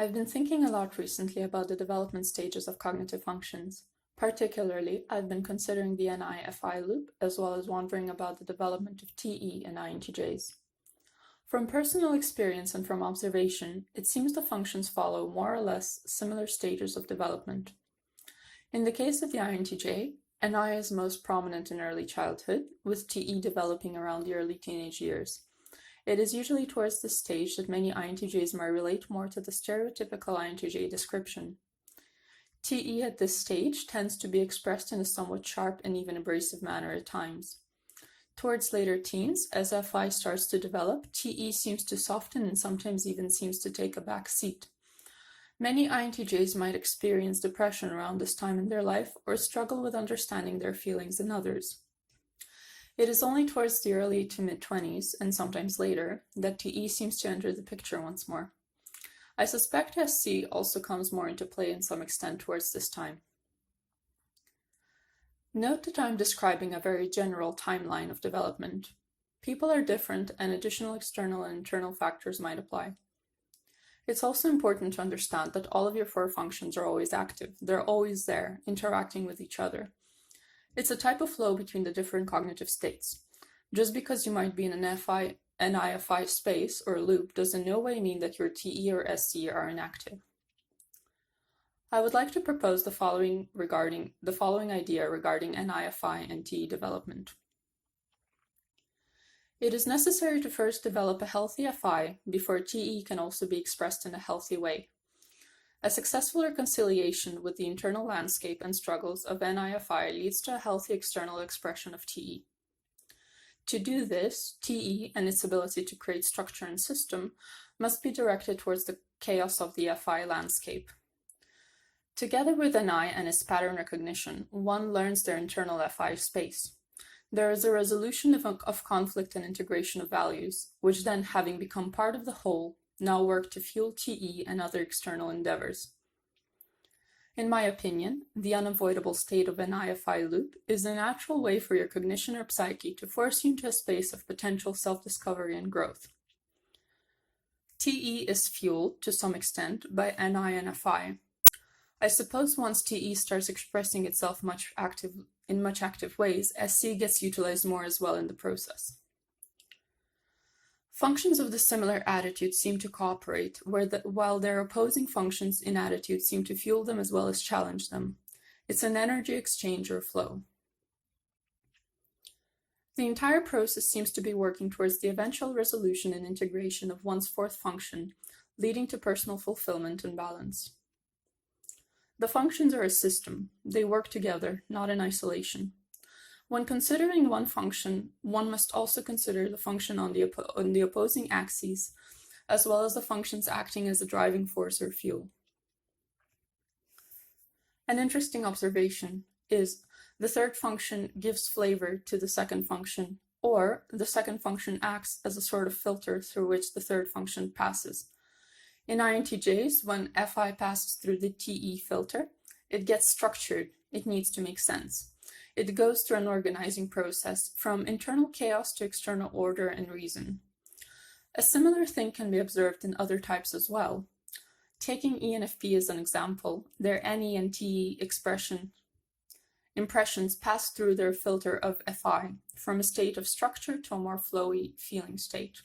I've been thinking a lot recently about the development stages of cognitive functions. Particularly, I've been considering the NI-FI loop, as well as wondering about the development of TE in INTJs. From personal experience and from observation, it seems the functions follow more or less similar stages of development. In the case of the INTJ, NI is most prominent in early childhood, with TE developing around the early teenage years. It is usually towards this stage that many INTJs might relate more to the stereotypical INTJ description. TE at this stage tends to be expressed in a somewhat sharp and even abrasive manner at times. Towards later teens, as FI starts to develop, TE seems to soften and sometimes even seems to take a back seat. Many INTJs might experience depression around this time in their life or struggle with understanding their feelings in others. It is only towards the early to mid-20s, and sometimes later, that TE seems to enter the picture once more. I suspect SC also comes more into play in some extent towards this time. Note that I'm describing a very general timeline of development. People are different, and additional external and internal factors might apply. It's also important to understand that all of your four functions are always active. They're always there, interacting with each other. It's a type of flow between the different cognitive states. Just because you might be in an NI-FI space or loop does in no way mean that your TE or SC are inactive. I would like to propose the following idea regarding NI-FI and TE development. It is necessary to first develop a healthy FI before TE can also be expressed in a healthy way. A successful reconciliation with the internal landscape and struggles of NI-FI leads to a healthy external expression of TE. To do this, TE and its ability to create structure and system must be directed towards the chaos of the FI landscape. Together with NI and its pattern recognition, one learns their internal FI space. There is a resolution of conflict and integration of values, which then, having become part of the whole, now work to fuel TE and other external endeavors. In my opinion, the unavoidable state of an NI-FI loop is a natural way for your cognition or psyche to force you into a space of potential self-discovery and growth. TE is fueled, to some extent, by NI and FI. I suppose once TE starts expressing itself in much active ways, SC gets utilized more as well in the process. Functions of the similar attitude seem to cooperate, while their opposing functions in attitude seem to fuel them as well as challenge them. It's an energy exchange or flow. The entire process seems to be working towards the eventual resolution and integration of one's fourth function, leading to personal fulfillment and balance. The functions are a system. They work together, not in isolation. When considering one function, one must also consider the function on the opposing axes, as well as the functions acting as a driving force or fuel. An interesting observation is the third function gives flavor to the second function, or the second function acts as a sort of filter through which the third function passes. In INTJs, when FI passes through the TE filter, it gets structured. It needs to make sense. It goes through an organizing process from internal chaos to external order and reason. A similar thing can be observed in other types as well. Taking ENFP as an example, their NE and TE impressions pass through their filter of FI, from a state of structure to a more flowy feeling state.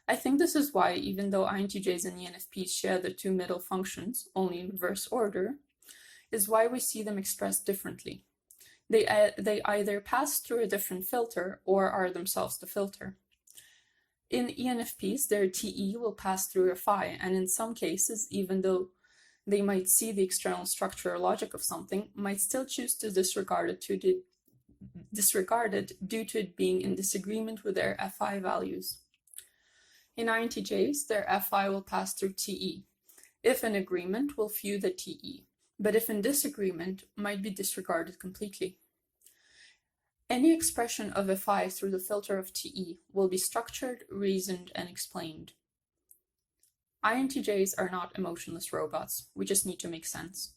I think this is why, even though INTJs and ENFPs share the two middle functions, only in reverse order, is why we see them expressed differently. They either pass through a different filter or are themselves the filter. In ENFPs, their TE will pass through FI, and in some cases, even though they might see the external structure or logic of something, might still choose to disregard it due to it being in disagreement with their FI values. In INTJs, their FI will pass through TE. If in agreement, will fuel the TE, but if in disagreement, might be disregarded completely. Any expression of FI through the filter of TE will be structured, reasoned, and explained. INTJs are not emotionless robots. We just need to make sense.